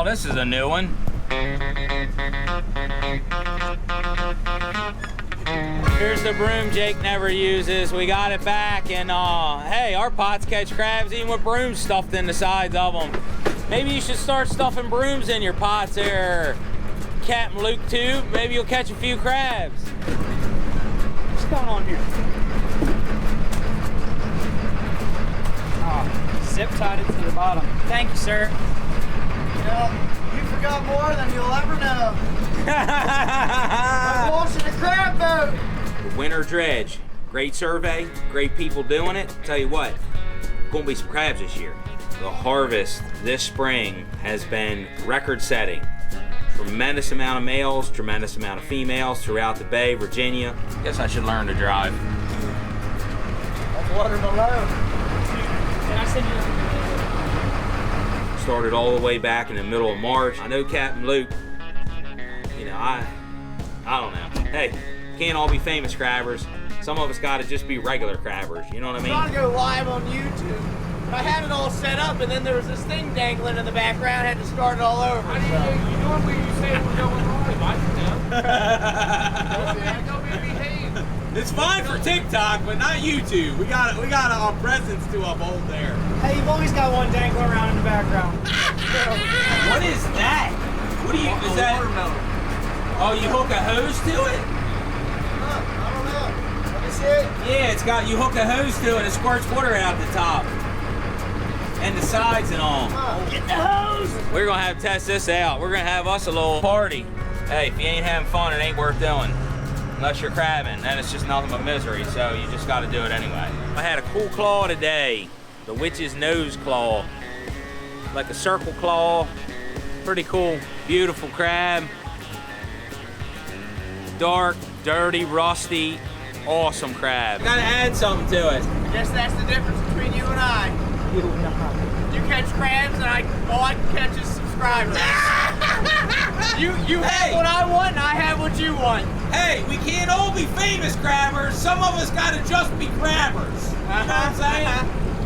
this is a new one. Here's the broom Jake never uses. We got it back, and hey, our pots catch crabs even with brooms stuffed in the sides of them. Maybe you should start stuffing brooms in your pots there, Captain Luke Tube. Maybe you'll catch a few crabs. What's going on here? Oh, zip tied it to the bottom. Thank you, sir. Yeah, you forgot more than you'll ever know. I'm washing a crab boat. Winter dredge. Great survey, great people doing it. Tell you what, gonna be some crabs this year. The harvest this spring has been record-setting. Tremendous amount of males, tremendous amount of females throughout the Bay, Virginia. Guess I should learn to drive. That's water below. Can I send you? Started all the way back in the middle of March. I know Captain Luke, you know, I don't know. Hey, can't all be famous crabbers. Some of us gotta just be regular crabbers, you know what I mean? I'm trying to go live on YouTube. I had it all set up, and then there was this thing dangling in the background. I had to start it all over. You normally you say we're going live. I know. It's fine for TikTok, but not YouTube. We got a presence to uphold there. Hey, you've always got one dangling around in the background. What is that? What do you, is that? Watermelon. Oh, you hook a hose to it? I don't know. Let me see it. Yeah, it's got, you hook a hose to it and it squirts water out the top. And the sides and all. Get the hose! We're gonna have to test this out. We're gonna have us a little party. Hey, if you ain't having fun, it ain't worth doing. Unless you're crabbing, then it's just nothing but misery, so you just gotta do it anyway. I had a cool claw today. The witch's nose claw. Like a circle claw. Pretty cool, beautiful crab. Dark, dirty, rusty, awesome crab. Gotta add something to it. I guess that's the difference between you and I. You catch crabs, and all I can catch is subscribers. you have what I want, and I have what you want. Hey, we can't all be famous crabbers. Some of us gotta just be crabbers. You know what I'm saying?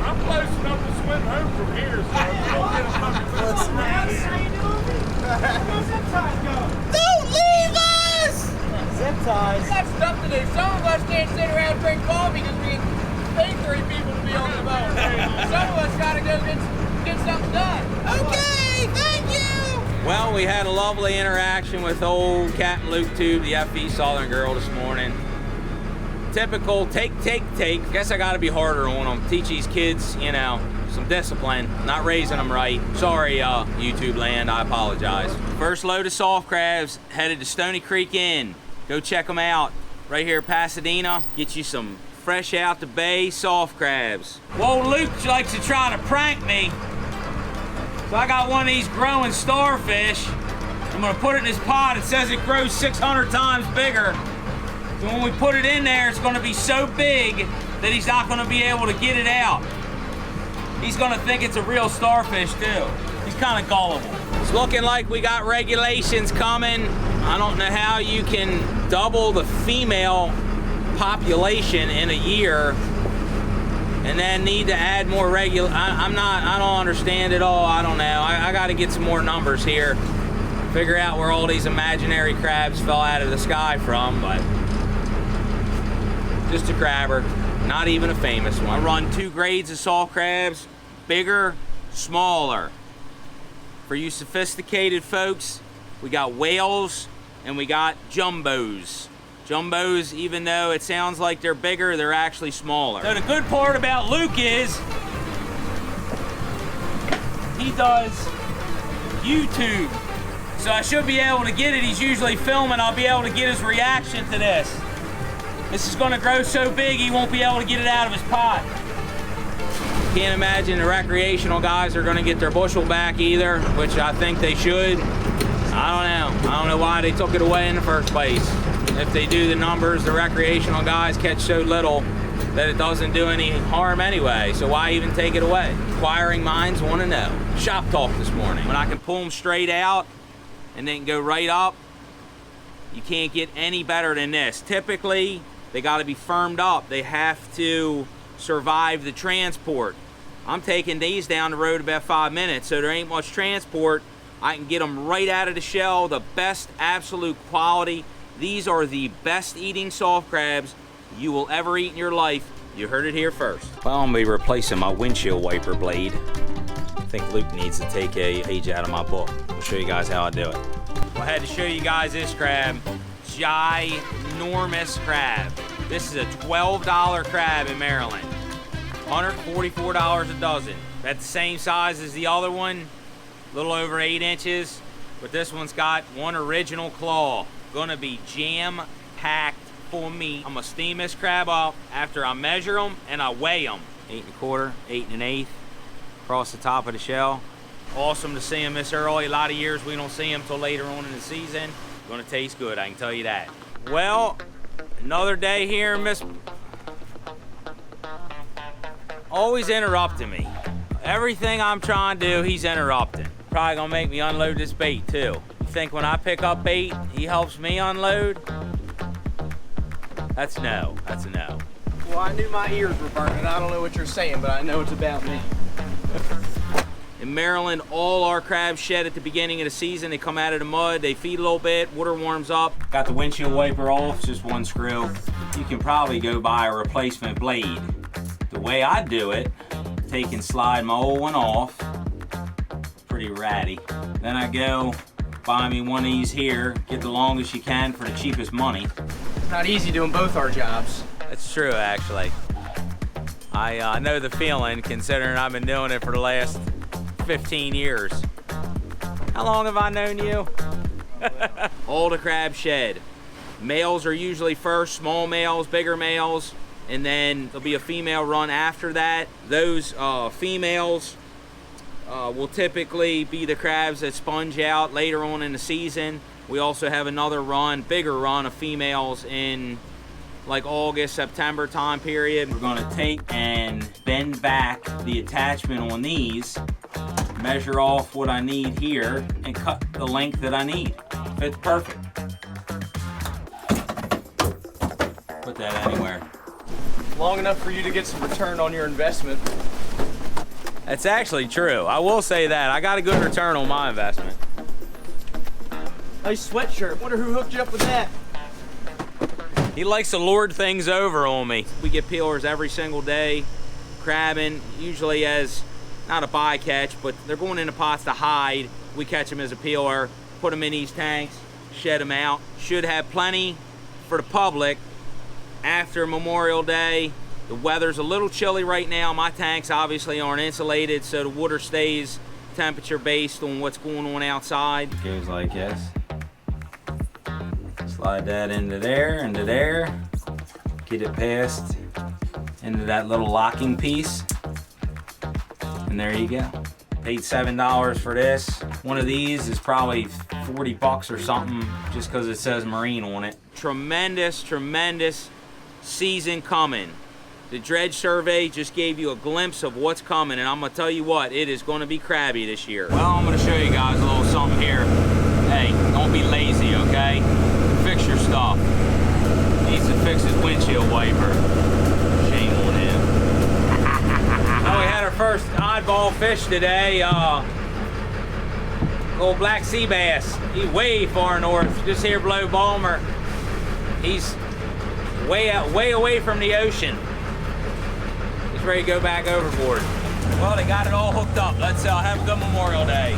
I'm close enough to swim home from here, so you don't get a fucking How you doing? How's zip ties go? Don't leave us! Zip ties. We got stuff to do. Some of us can't sit around and drink coffee because we paid 3 people to be on the boat. Some of us gotta go get something done. Okay, thank you! Well, we had a lovely interaction with old Captain Luke Tube, the FE Southern girl this morning. Typical take. Guess I gotta be harder on them. Teach these kids, you know, some discipline. Not raising them right. Sorry, YouTube land, I apologize. First load of soft crabs headed to Stony Creek Inn. Go check them out. Right here in Pasadena. Get you some fresh out the bay soft crabs. Whoa, Luke likes to try to prank me. So I got one of these growing starfish. I'm gonna put it in his pot. It says it grows 600 times bigger. So when we put it in there, it's gonna be so big that he's not gonna be able to get it out. He's gonna think it's a real starfish too. He's kind of gullible. It's looking like we got regulations coming. I don't know how you can double the female population in a year and then need to add more I don't understand it all. I don't know. I got to get some more numbers here. Figure out where all these imaginary crabs fell out of the sky from, but just a crabber, not even a famous one. I run 2 grades of soft crabs, bigger, smaller. For you sophisticated folks, we got whales and we got jumbos. Jumbos, even though it sounds like they're bigger, they're actually smaller. So the good part about Luke is he does YouTube. So I should be able to get it. He's usually filming. I'll be able to get his reaction to this. This is gonna grow so big he won't be able to get it out of his pot. Can't imagine the recreational guys are gonna get their bushel back either, which I think they should. I don't know why they took it away in the first place. If they do the numbers, the recreational guys catch so little that it doesn't do any harm anyway, so why even take it away? Inquiring minds want to know. Shop talk this morning. When I can pull them straight out and then go right up, you can't get any better than this. Typically, they got to be firmed up. They have to survive the transport. I'm taking these down the road about 5 minutes, so there ain't much transport. I can get them right out of the shell, the best absolute quality. These are the best eating soft crabs you will ever eat in your life. You heard it here first. Well, I'm gonna be replacing my windshield wiper blade. I think Luke needs to take a page out of my book. I'll show you guys how I do it. Well, I had to show you guys this crab. Ginormous crab. This is a $12 crab in Maryland. $144 a dozen. That's the same size as the other one, a little over 8 inches, but this one's got one original claw. Gonna be jam-packed full of meat. I'm gonna steam this crab up after I measure them and I weigh them. 8 1/4, 8 1/8, across the top of the shell. Awesome to see them this early. A lot of years we don't see them till later on in the season. Gonna taste good, I can tell you that. Well, another day here, Miss... Always interrupting me. Everything I'm trying to do, he's interrupting. Probably gonna make me unload this bait too. You think when I pick up bait, he helps me unload? That's no, that's a no. Well, I knew my ears were burning. I don't know what you're saying, but I know it's about me. In Maryland, all our crabs shed at the beginning of the season. They come out of the mud, they feed a little bit, water warms up. Got the windshield wiper off, just one screw. You can probably go buy a replacement blade. The way I do it, take and slide my old one off. Pretty ratty. Then I go buy me one of these here, get the longest you can for the cheapest money. Not easy doing both our jobs. That's true, actually. I know the feeling, considering I've been doing it for the last 15 years. How long have I known you? All the crab shed. Males are usually first, small males, bigger males, and then there'll be a female run after that. Those females will typically be the crabs that sponge out later on in the season. We also have another run, bigger run of females in like August, September time period. We're gonna take and bend back the attachment on these, measure off what I need here, and cut the length that I need. Fits perfect. Put that anywhere. Long enough for you to get some return on your investment. That's actually true. I will say that. I got a good return on my investment. Nice sweatshirt. Wonder who hooked you up with that. He likes to lord things over on me. We get peelers every single day, crabbing, usually as, not a bycatch, but they're going into pots to hide. We catch them as a peeler, put them in these tanks, shed them out. Should have plenty for the public after Memorial Day. The weather's a little chilly right now. My tanks obviously aren't insulated, so the water stays temperature based on what's going on outside. It goes like this. Slide that into there, get it past into that little locking piece, and there you go. Paid $7 for this. One of these is probably 40 bucks or something just because it says Marine on it. Tremendous, tremendous season coming. The Dredge survey just gave you a glimpse of what's coming, and I'm gonna tell you what, it is gonna be crabby this year. Well, I'm gonna show you guys a little something here. Hey, don't be lazy, okay? Fix your stuff. Needs to fix his windshield wiper. Shame on him. Well, we had our first oddball fish today. Old black sea bass. He's way far north, just here below Balmer. He's way away from the ocean. He's ready to go back overboard. Well, they got it all hooked up. Let's have a good Memorial Day.